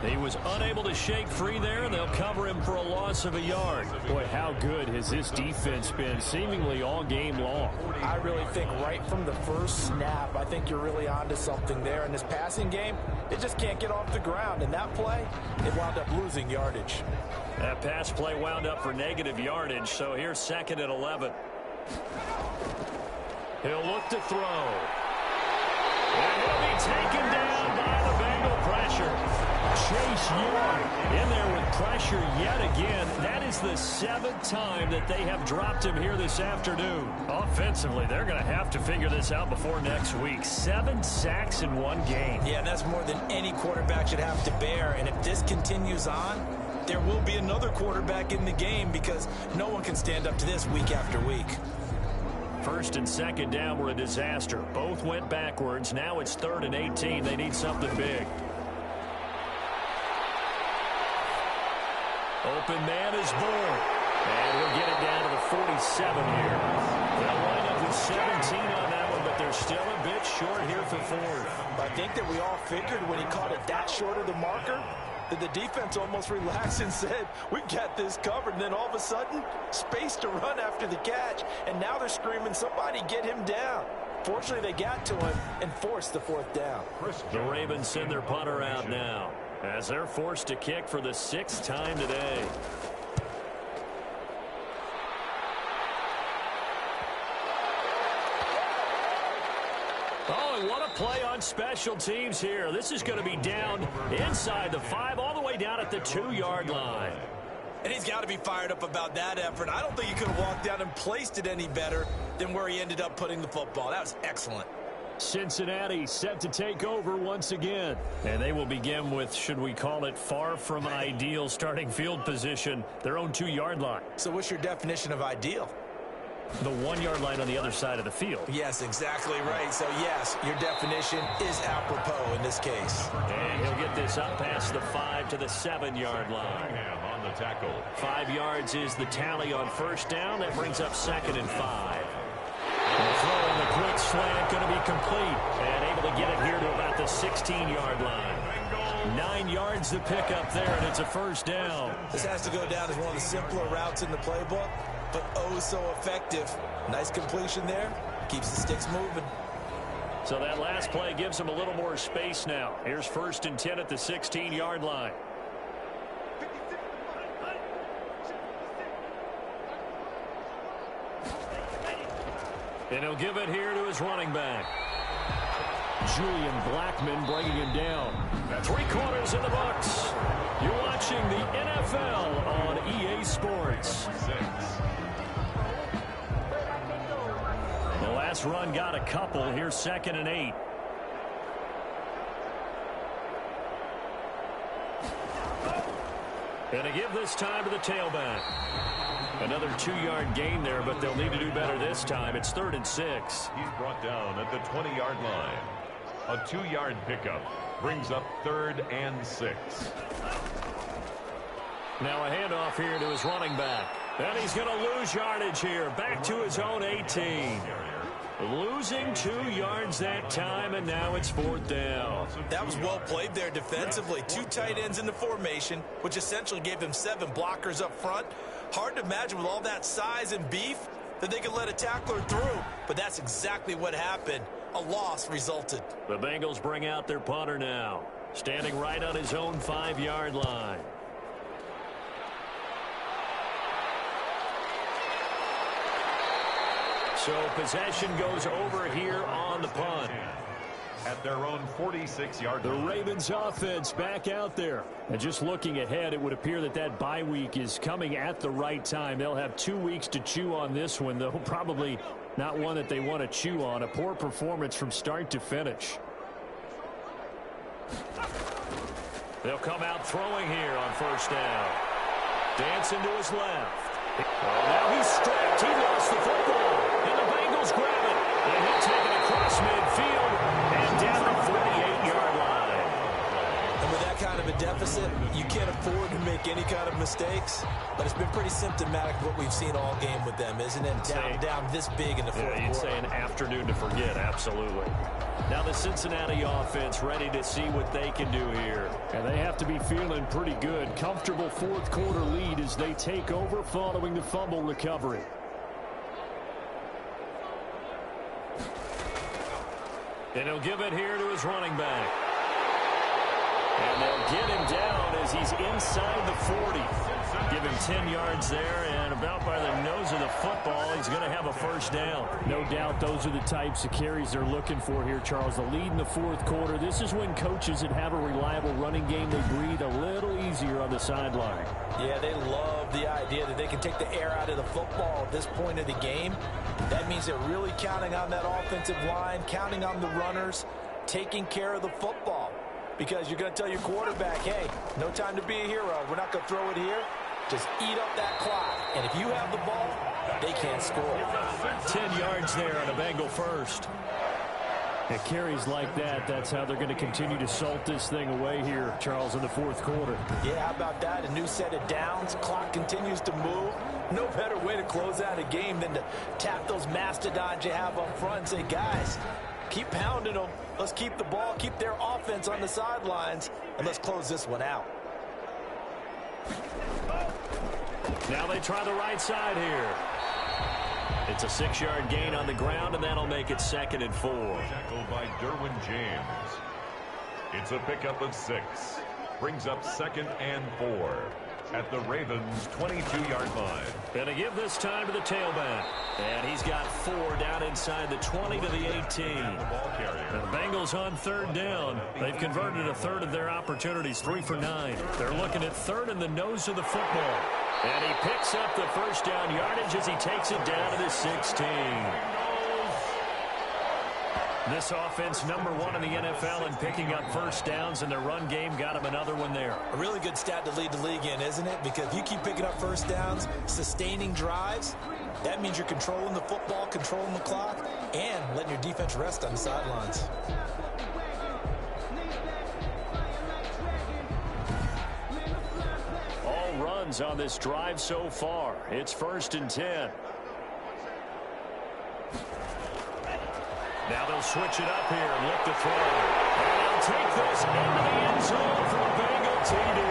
He was unable to shake free there, and they'll cover him for a loss of a yard. Boy, how good has this defense been seemingly all game long? I really think right from the first snap, I think you're really onto something there. In this passing game, it just can't get off the ground. And that play, it wound up losing yardage. That pass play wound up for negative yardage, so here's 2nd and 11. He'll look to throw. And he'll be taken down by the Bengal pressure. Chase Young in there with pressure yet again. That is the 7th time that they have dropped him here this afternoon. Offensively, they're going to have to figure this out before next week. 7 sacks in 1 game. Yeah, that's more than any quarterback should have to bear. And if this continues on, there will be another quarterback in the game because no one can stand up to this week after week. First and second down were a disaster. Both went backwards. Now it's 3rd and 18. They need something big. Open man is born. And we'll get it down to the 47 here. They'll wind up with 17 on that one, but they're still a bit short here for 4th. I think that we all figured when he caught it that short of the marker that the defense almost relaxed and said, we got this covered. And then all of a sudden, space to run after the catch. And now they're screaming, somebody get him down. Fortunately, they got to him and forced the 4th down. The Ravens send their punter out now as they're forced to kick for the 6th time today. Oh, and what a play on special teams here. This is going to be down inside the 5, all the way down at the 2-yard line. And he's got to be fired up about that effort. I don't think he could have walked down and placed it any better than where he ended up putting the football. That was excellent. Cincinnati set to take over once again. And they will begin with, should we call it, far from ideal starting field position, their own 2-yard line. So what's your definition of ideal? The 1-yard line on the other side of the field. Yes, exactly right. So, yes, your definition is apropos in this case. And he'll get this up past the 5 to the 7-yard line. On the tackle. 5 yards is the tally on first down. That brings up 2nd and 5. The throw on the quick slant going to be complete. And able to get it here to about the 16-yard line. 9 yards to pick up there, and it's a first down. This has to go down as one of the simpler routes in the playbook, but oh so effective. Nice completion there. Keeps the sticks moving. So that last play gives them a little more space now. Here's 1st and 10 at the 16-yard line. And he'll give it here to his running back. Julian Blackmon bringing him down. 3 quarters in the books. You're watching the NFL on EA Sports. The last run got a couple. Here's 2nd and 8. And to give this time to the tailback. Another 2-yard gain there, but they'll need to do better this time. It's 3rd and 6. He's brought down at the 20-yard line. A 2-yard pickup brings up 3rd and 6. Now a handoff here to his running back. And he's going to lose yardage here. Back to his own 18. Losing 2 yards that time, and now it's 4th down. That was well played there defensively. 2 tight ends in the formation, which essentially gave them 7 blockers up front. Hard to imagine with all that size and beef that they could let a tackler through. But that's exactly what happened. A loss resulted. The Bengals bring out their punter now, standing right on his own 5-yard line. So possession goes over here on the punt. At their own 46-yard line. The Ravens offense back out there. And just looking ahead, it would appear that that bye week is coming at the right time. They'll have 2 weeks to chew on this one, though probably not one that they want to chew on. A poor performance from start to finish. They'll come out throwing here on 1st down. Dancing to his left. Oh, now he's stripped. He lost the football. And the Bengals grab it. And he'll take it across midfield and down the 48-yard line. And with that kind of a deficit, you can't afford to make any kind of mistakes. But it's been pretty symptomatic of what we've seen all game with them, isn't it? Down this big in the fourth quarter. You'd say an afternoon to forget, absolutely. Now the Cincinnati offense ready to see what they can do here. And they have to be feeling pretty good. Comfortable 4th quarter lead as they take over following the fumble recovery. And he'll give it here to his running back. And they'll get him down as he's inside the 40. Give him 10 yards there, and about by the nose of the football, he's going to have a 1st down. No doubt those are the types of carries they're looking for here, Charles. The lead in the 4th quarter. This is when coaches that have a reliable running game, they breathe a little easier on the sideline. Yeah, they love the idea that they can take the air out of the football at this point of the game. That means they're really counting on that offensive line, counting on the runners, taking care of the football. Because you're going to tell your quarterback, hey, no time to be a hero. We're not going to throw it here. Just eat up that clock. And if you have the ball, they can't score. 10 yards there on a Bengal 1st. At carries like that, that's how they're going to continue to salt this thing away here, Charles, in the 4th quarter. Yeah, how about that? A new set of downs. Clock continues to move. No better way to close out a game than to tap those mastodons you have up front and say, guys, keep pounding them. Let's keep the ball, keep their offense on the sidelines, and let's close this one out. Now they try the right side here. It's a 6-yard gain on the ground, and that'll make it 2nd and 4. Tackled by Derwin James. It's a pickup of 6. Brings up 2nd and 4. At the Ravens' 22-yard line. And to give this time to the tailback. And he's got 4 down inside the 20 to the 18. The ball carrier. The Bengals on 3rd down. They've converted a third of their opportunities, 3 for 9. They're looking at 3rd in the nose of the football. And he picks up the 1st down yardage as he takes it down to the 16. This offense, #1 in the NFL in picking up 1st downs, and their run game got him another one there. A really good stat to lead the league in, isn't it? Because if you keep picking up 1st downs, sustaining drives, that means you're controlling the football, controlling the clock, and letting your defense rest on the sidelines. All runs on this drive so far. It's 1st and 10. Now they'll switch it up here and look to throw. And they'll take this into the end zone for a Bengal TD.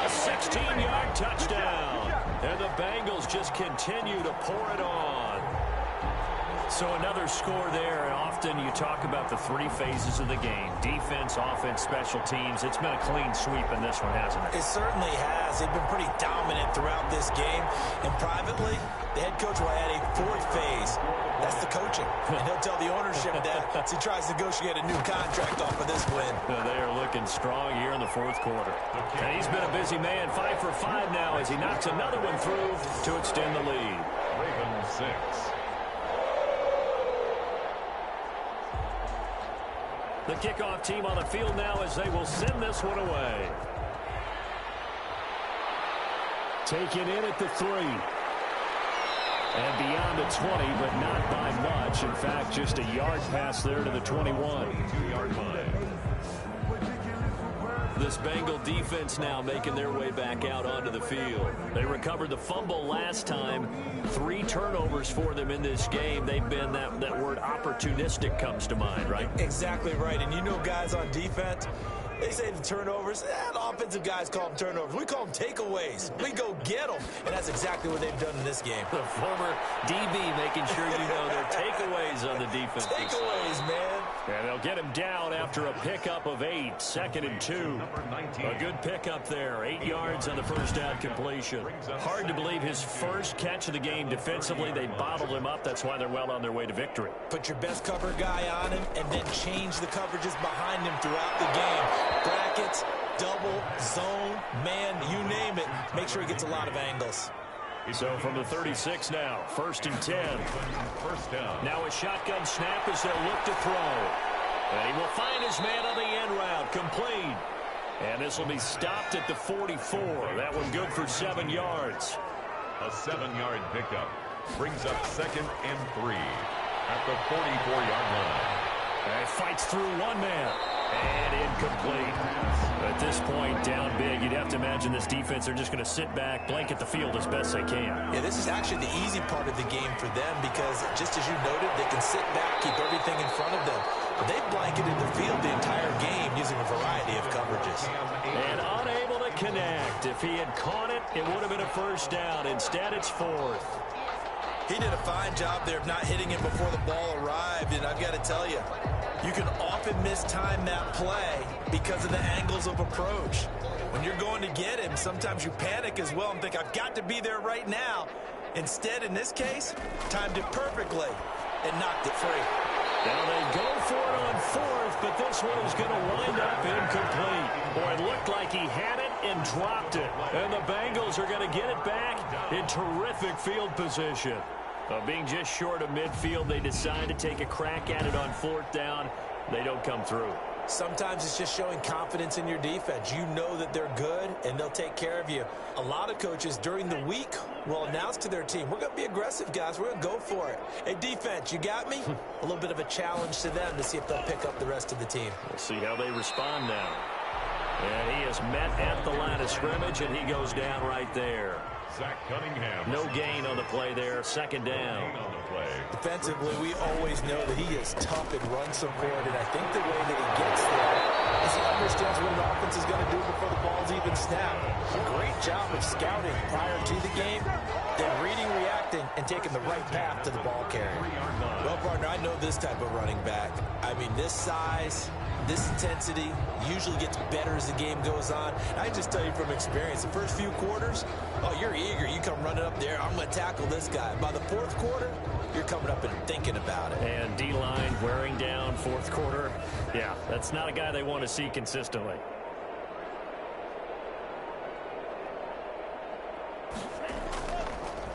A 16-yard touchdown. And the Bengals just continue to pour it on. So another score there, and often you talk about the 3 phases of the game. Defense, offense, special teams. It's been a clean sweep in this one, hasn't it? It certainly has. They've been pretty dominant throughout this game. And privately, the head coach will add a 4th phase. That's the coaching. And he'll tell the ownership that as he tries to negotiate a new contract off of this win. They are looking strong here in the 4th quarter. And he's been a busy man, 5 for 5 now as he knocks another one through to extend the lead. Ravens 6. The kickoff team on the field now as they will send this one away. taken in at the 3. And beyond the 20, but not by much. In fact, just a yard pass there to the 21. 22-yard line. This Bengal defense now making their way back out onto the field. They recovered the fumble last time. 3 turnovers for them in this game. They've been, that word opportunistic comes to mind, right? Exactly right. And you know guys on defense, they say the turnovers, the offensive guys call them turnovers. We call them takeaways. We go get them. And that's exactly what they've done in this game. The former DB making sure you know their takeaways on the defense. Takeaways, man. And they'll get him down after a pickup of 8, 2nd and 2. A good pickup there, 8 yards on the first down completion. Hard to believe his first catch of the game defensively. They bottled him up. That's why they're well on their way to victory. Put your best cover guy on him and then change the coverages behind him throughout the game. Brackets, double, zone, man, you name it. Make sure he gets a lot of angles. So from the 36 now, 1st and 10. First down. Now a shotgun snap as they'll look to throw. And he will find his man on the end route, complete. And this will be stopped at the 44. That one good for 7 yards. A 7-yard pickup brings up 2nd and 3 at the 44-yard line. And fights through one man. And incomplete. At this point, down big, you'd have to imagine this defense are just going to sit back, blanket the field as best they can. Yeah, this is actually the easy part of the game for them because, just as you noted, they can sit back, keep everything in front of them. But they've blanketed the field the entire game using a variety of coverages. And unable to connect. If he had caught it, it would have been a first down. Instead, it's 4th. He did a fine job there of not hitting him before the ball arrived, and I've got to tell you, you can often mistime that play because of the angles of approach. When you're going to get him, sometimes you panic as well and think, I've got to be there right now. Instead, in this case, timed it perfectly and knocked it free. Now they go for it on 4th, but this one is going to wind up incomplete. Boy, it looked like he had it and dropped it. And the Bengals are going to get it back in terrific field position. Being just short of midfield, they decide to take a crack at it on 4th down. They don't come through. Sometimes it's just showing confidence in your defense. You know that they're good, and they'll take care of you. A lot of coaches during the week will announce to their team, we're going to be aggressive, guys. We're going to go for it. Hey, defense, you got me? A little bit of a challenge to them to see if they'll pick up the rest of the team. We'll see how they respond now. And he is met at the line of scrimmage, and he goes down right there. Zach Cunningham. No gain on the play there. 2nd down. On the play. Defensively, we always know that he is tough in run support, and I think the way that he gets there is he understands what an offense is going to do before the ball's even snapped. A great job of scouting prior to the game, then reading, reacting, and taking the right path to the ball carrier. Well, partner, I know this type of running back. I mean, this size, this intensity usually gets better as the game goes on. I just tell you from experience, the first few quarters, oh, you're eager. You come running up there, I'm going to tackle this guy. By the 4th quarter, you're coming up and thinking about it. And D-line wearing down 4th quarter. Yeah, that's not a guy they want to see consistently.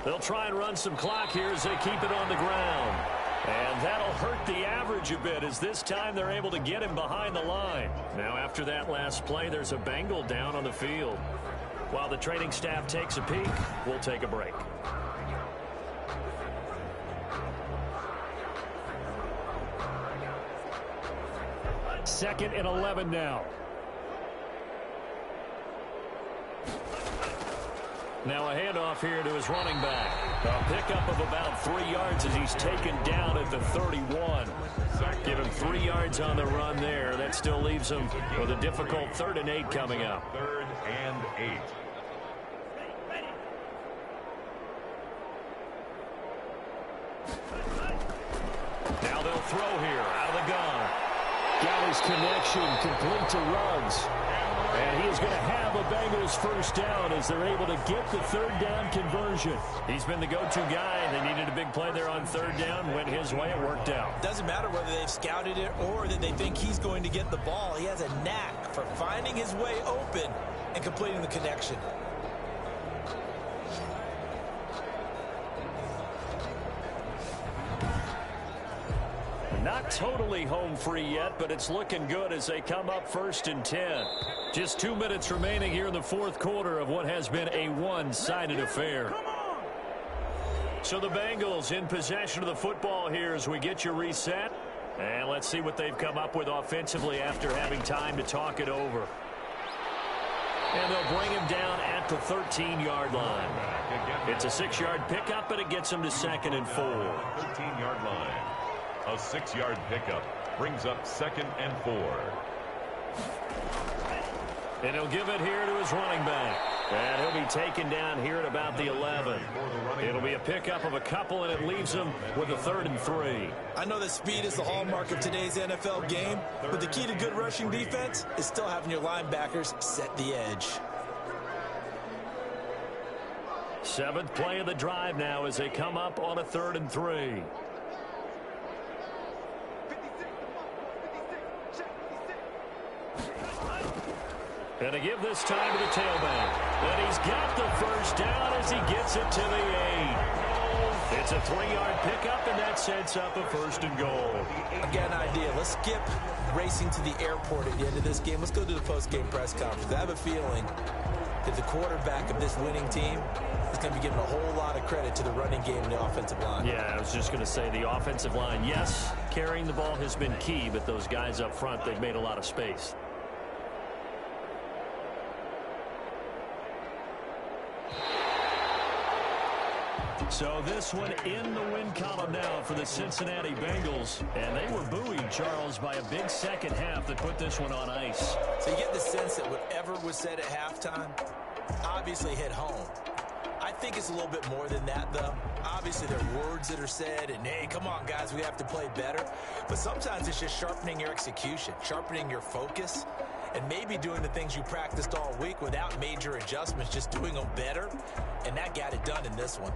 They'll try and run some clock here as they keep it on the ground. And that'll hurt the average a bit as this time they're able to get him behind the line. Now after that last play, there's a Bengal down on the field. While the training staff takes a peek, we'll take a break. Second and 11 now. Now a handoff here to his running back. A pickup of about 3 yards as he's taken down at the 31. Give him 3 yards on the run there. That still leaves him with a difficult 3rd and 8 coming up. 3rd and 8. Now they'll throw here out of the gun. Got his connection complete to Ruggs. And he is going to have a Bengals first down as they're able to get the 3rd down conversion. He's been the go-to guy. They needed a big play there on 3rd down. Went his way. It worked out. Doesn't matter whether they've scouted it or that they think he's going to get the ball. He has a knack for finding his way open and completing the connection. Not totally home free yet, but it's looking good as they come up 1st and 10. Just 2 minutes remaining here in the fourth quarter of what has been a one-sided affair. So the Bengals in possession of the football here as we get you reset. And let's see what they've come up with offensively after having time to talk it over. And they'll bring him down at the 13-yard line. It's a 6-yard pickup, but it gets him to 2nd and 4. 13-yard line. A 6-yard pickup brings up 2nd and 4. And he'll give it here to his running back. And he'll be taken down here at about the 11. It'll be a pickup of a couple, and it leaves him with a 3rd and 3. I know that speed is the hallmark of today's NFL game, but the key to good rushing defense is still having your linebackers set the edge. 7th play of the drive now as they come up on a 3rd and 3. And to give this time to the tailback. And he's got the first down as he gets it to the 8. It's a 3-yard pickup, and that sets up a 1st and goal. I got an idea. Let's skip racing to the airport at the end of this game. Let's go to the post-game press conference. I have a feeling that the quarterback of this winning team is going to be giving a whole lot of credit to the running game and the offensive line. Yeah, I was just going to say the offensive line, yes, carrying the ball has been key, but those guys up front, they've made a lot of space. So this one in the win column now for the Cincinnati Bengals. And they were buoyed, Charles, by a big second half that put this one on ice. So you get the sense that whatever was said at halftime obviously hit home. I think it's a little bit more than that, though. Obviously, there are words that are said, and, hey, come on, guys, we have to play better. But sometimes it's just sharpening your execution, sharpening your focus, and maybe doing the things you practiced all week without major adjustments, just doing them better. And that got it done in this one.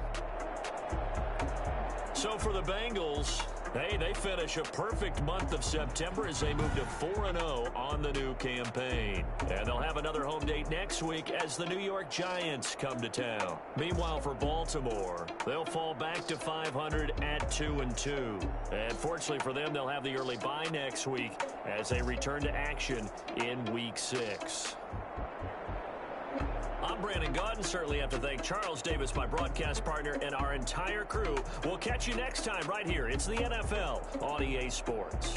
So for the Bengals, hey, they finish a perfect month of September as they move to 4-0 on the new campaign. And they'll have another home date next week as the New York Giants come to town. Meanwhile, for Baltimore, they'll fall back to 500 at 2-2. And fortunately for them, they'll have the early bye next week as they return to action in Week 6. I'm Brandon Gaudin. Certainly have to thank Charles Davis, my broadcast partner, and our entire crew. We'll catch you next time right here. It's the NFL on EA Sports.